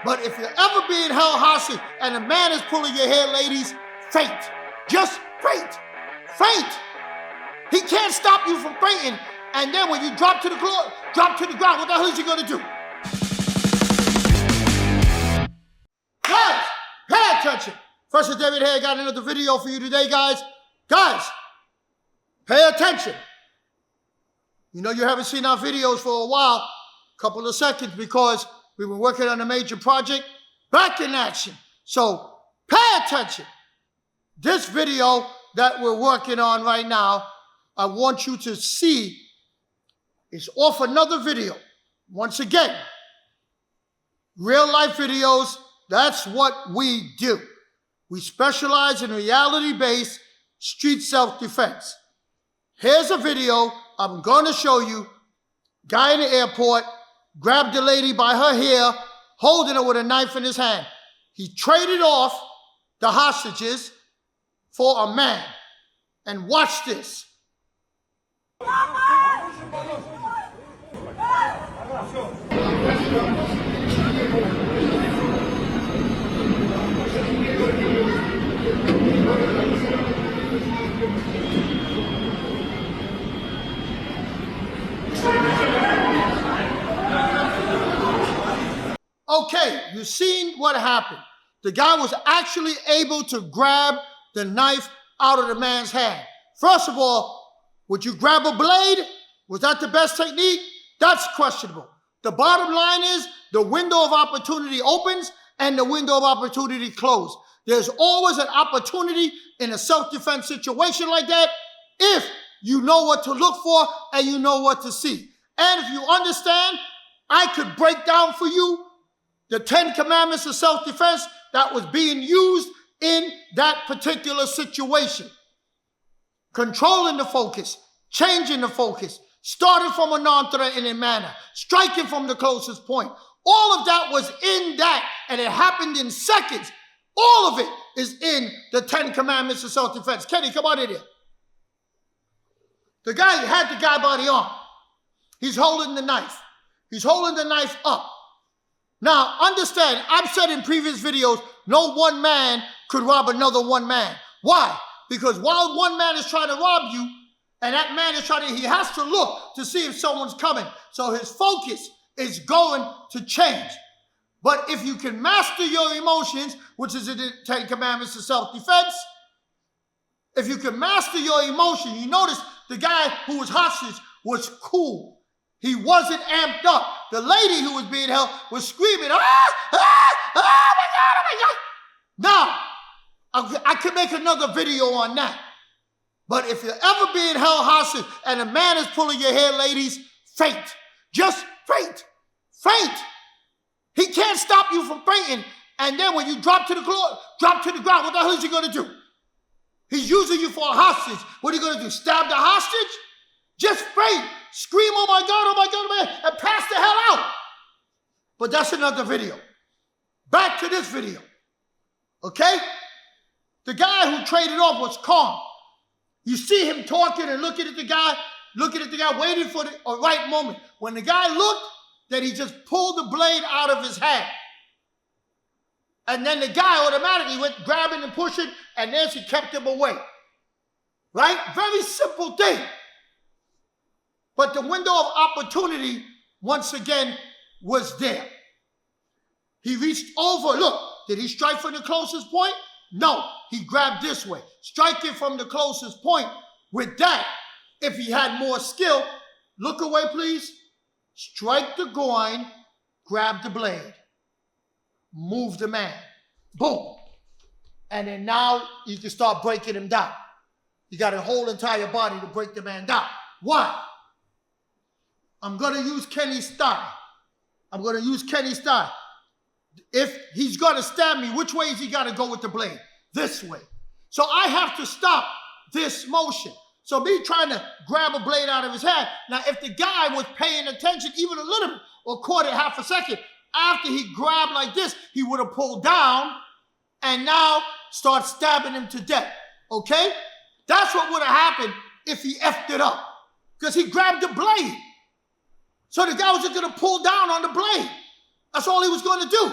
But if you're ever being held hostage and a man is pulling your hair, ladies, faint. Just faint. Faint. He can't stop you from fainting. And then when you drop to the ground, what the hell is he going to do? Guys, pay attention. First is David here. Got another video for you today, guys. Guys, pay attention. You know you haven't seen our videos for a while, couple of seconds, because we've been working on a major project, back in action. So pay attention. This video that we're working on right now, I want you to see, is off another video. Once again, real life videos, that's what we do. We specialize in reality-based street self-defense. Here's a video I'm going to show you. Guy in the airport grabbed the lady by her hair, holding her with a knife in his hand. He traded off the hostages for a man. And watch this. Okay, you've seen what happened. The guy was actually able to grab the knife out of the man's hand. First of all, would you grab a blade? Was that the best technique? That's questionable. The bottom line is the window of opportunity opens and the window of opportunity closes. There's always an opportunity in a self-defense situation like that if you know what to look for and you know what to see. And if you understand, I could break down for you the 10 commandments of self-defense that was being used in that particular situation. Controlling the focus, changing the focus, starting from a non-threatening manner, striking from the closest point. All of that was in that, and it happened in seconds. All of it is in the 10 commandments of self-defense. Kenny, come on in here. The guy had the guy by the arm. He's holding the knife. He's holding the knife up. Now, understand, I've said in previous videos, no one man could rob another one man. Why? Because while one man is trying to rob you, and that man is he has to look to see if someone's coming. So his focus is going to change. But if you can master your emotions, which is in the 10 commandments of self-defense, if you can master your emotion, you notice the guy who was hostage was cool. He wasn't amped up. The lady who was being held was screaming, oh my God. Now, I could make another video on that. But if you're ever being held hostage and a man is pulling your hair, ladies, faint. Just faint. Faint. He can't stop you from fainting. And then when you drop to the ground, what the hell is he going to do? He's using you for a hostage. What are you going to do? Stab the hostage? Just faint. Scream, oh my God, and pass the hell out. But that's another video. Back to this video. Okay? The guy who traded off was calm. You see him talking and looking at the guy, waiting for the right moment. When the guy looked, then he just pulled the blade out of his hand. And then the guy automatically went grabbing and pushing, and Nancy kept him away. Right? Very simple thing. But the window of opportunity, once again, was there. He reached over. Look, did he strike from the closest point? No, he grabbed this way. Striking from the closest point. With that, if he had more skill, look away, please. Strike the groin, grab the blade. Move the man. Boom. And then now you can start breaking him down. You got a whole entire body to break the man down. Why? I'm going to use Kenny's style. If he's going to stab me, which way is he got to go with the blade? This way. So I have to stop this motion. So me trying to grab a blade out of his hand. Now, if the guy was paying attention even a little bit or caught it half a second, after he grabbed like this, he would have pulled down and now start stabbing him to death. Okay? That's what would have happened if he effed it up. Because he grabbed the blade. So the guy was just going to pull down on the blade. That's all he was going to do.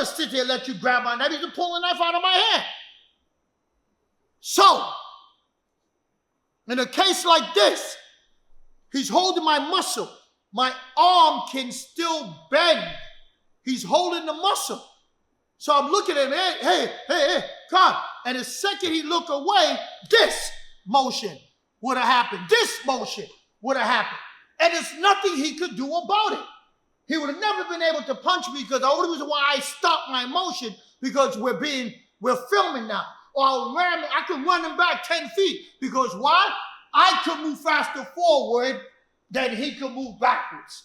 to sit there and let you grab my knife. You can pull the knife out of my hand. So, in a case like this, he's holding my muscle. My arm can still bend. He's holding the muscle. So I'm looking at him, hey, come. And the second he look away, this motion would have happened. This motion would have happened. And there's nothing he could do about it. He would have never been able to punch me because the only reason why I stopped my motion because we're filming now. Or I could run him back 10 feet because why? I could move faster forward than he could move backwards.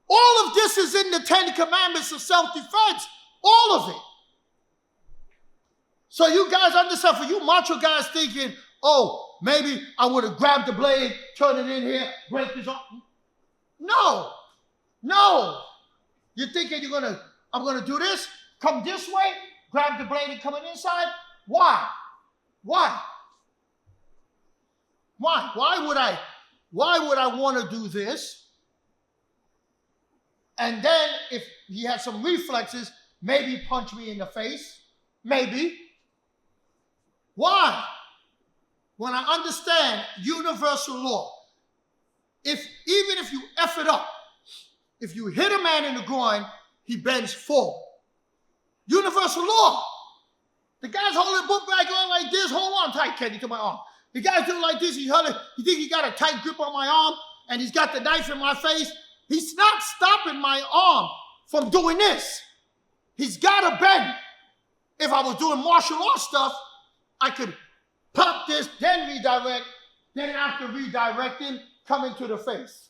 All of this is in the 10 Commandments of self-defense. All of it. So you guys understand, for you macho guys thinking, oh, maybe I would have grabbed the blade, turned it in here, break his arm. No. You're thinking I'm gonna do this, come this way, grab the blade and come inside? Why? Why would I want to do this? And then if he had some reflexes, maybe punch me in the face. Maybe. Why? When I understand universal law, even if you F it up, if you hit a man in the groin, he bends forward. Universal law. The guy's holding the book bag on like this. Hold on tight, Kenny, to my arm. The guy's doing like this. He think he got a tight grip on my arm, and he's got the knife in my face. He's not stopping my arm from doing this. He's got to bend. If I was doing martial arts stuff, I could pop this, then redirect, then after redirecting, come into the face.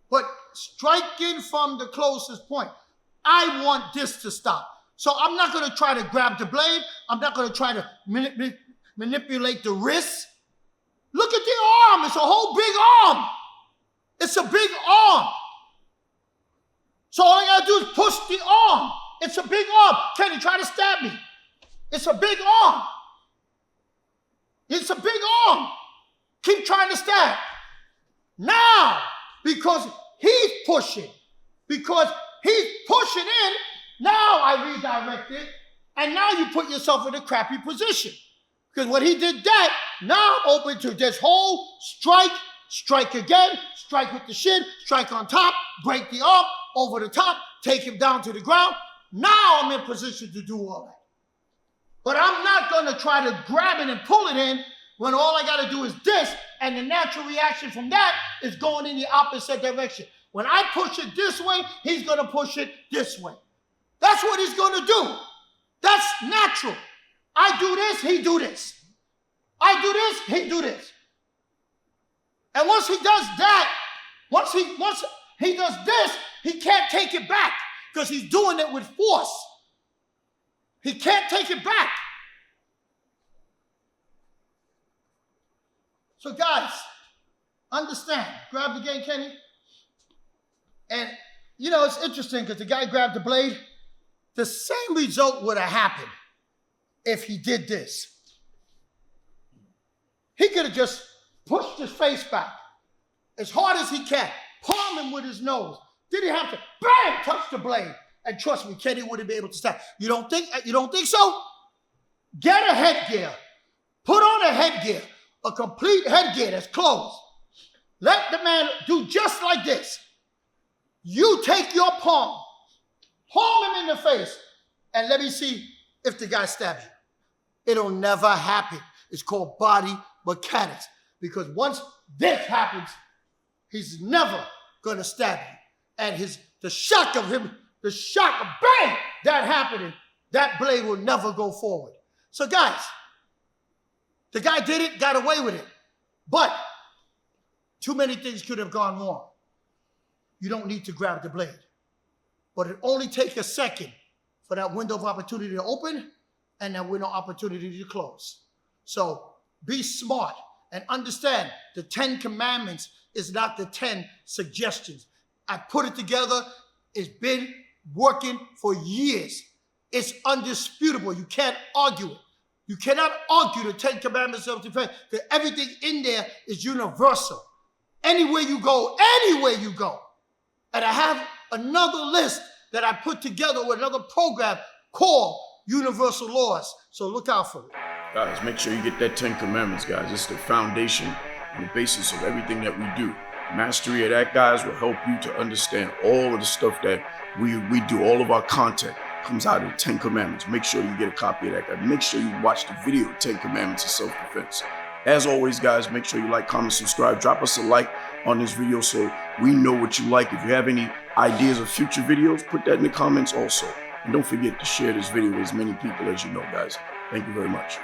But striking from the closest point. I want this to stop. So I'm not going to try to grab the blade. I'm not going to try to manipulate the wrist. Look at the arm. It's a whole big arm. It's a big arm. So all I got to do is push the arm. It's a big arm. Kenny, try to stab me. It's a big arm. It's a big arm. Keep trying to stab. Now, because he's pushing in, now I redirect it, and now you put yourself in a crappy position. Because when he did that, now I'm open to this whole strike again, strike with the shin, strike on top, break the arm, over the top, take him down to the ground. Now I'm in position to do all that. But I'm not going to try to grab it and pull it in when all I got to do is this, and the natural reaction from that is going in the opposite direction. When I push it this way, he's going to push it this way. That's what he's going to do. That's natural. I do this, he do this. I do this, he do this. And once he does that, once he does this, he can't take it back because he's doing it with force. He can't take it back. So guys, understand. Grab the game, Kenny. And you know, it's interesting because the guy grabbed the blade. The same result would have happened if he did this. He could have just pushed his face back as hard as he can, palm him with his nose. Did he have to, bang, touch the blade? And trust me, Kenny wouldn't be able to stop. You don't think so? Get a headgear. Put on a headgear, a complete headgear that's closed. Let the man do just like this. You take your palm him in the face, and let me see if the guy stabs you. It'll never happen. It's called body mechanics. Because once this happens, he's never going to stab you. And the shock of bang, that happening, that blade will never go forward. So guys, the guy did it, got away with it. But too many things could have gone wrong. You don't need to grab the blade. But it only takes a second for that window of opportunity to open and that window of opportunity to close. So be smart and understand the 10 Commandments is not the 10 suggestions. I put it together. It's been working for years. It's undisputable. You can't argue it. You cannot argue the 10 Commandments of self-defense because everything in there is universal. anywhere you go, anywhere you go. And I have another list that I put together with another program called Universal Laws. So look out for it. Guys, make sure you get that 10 Commandments, guys. It's the foundation and the basis of everything that we do. Mastery of that, guys, will help you to understand all of the stuff that we do. All of our content comes out of the 10 Commandments. Make sure you get a copy of that, guys. Make sure you watch the video, 10 Commandments of Self-Defense. As always, guys, make sure you like, comment, subscribe. Drop us a like on this video so we know what you like. If you have any ideas of future videos, put that in the comments also. And don't forget to share this video with as many people as you know, guys. Thank you very much.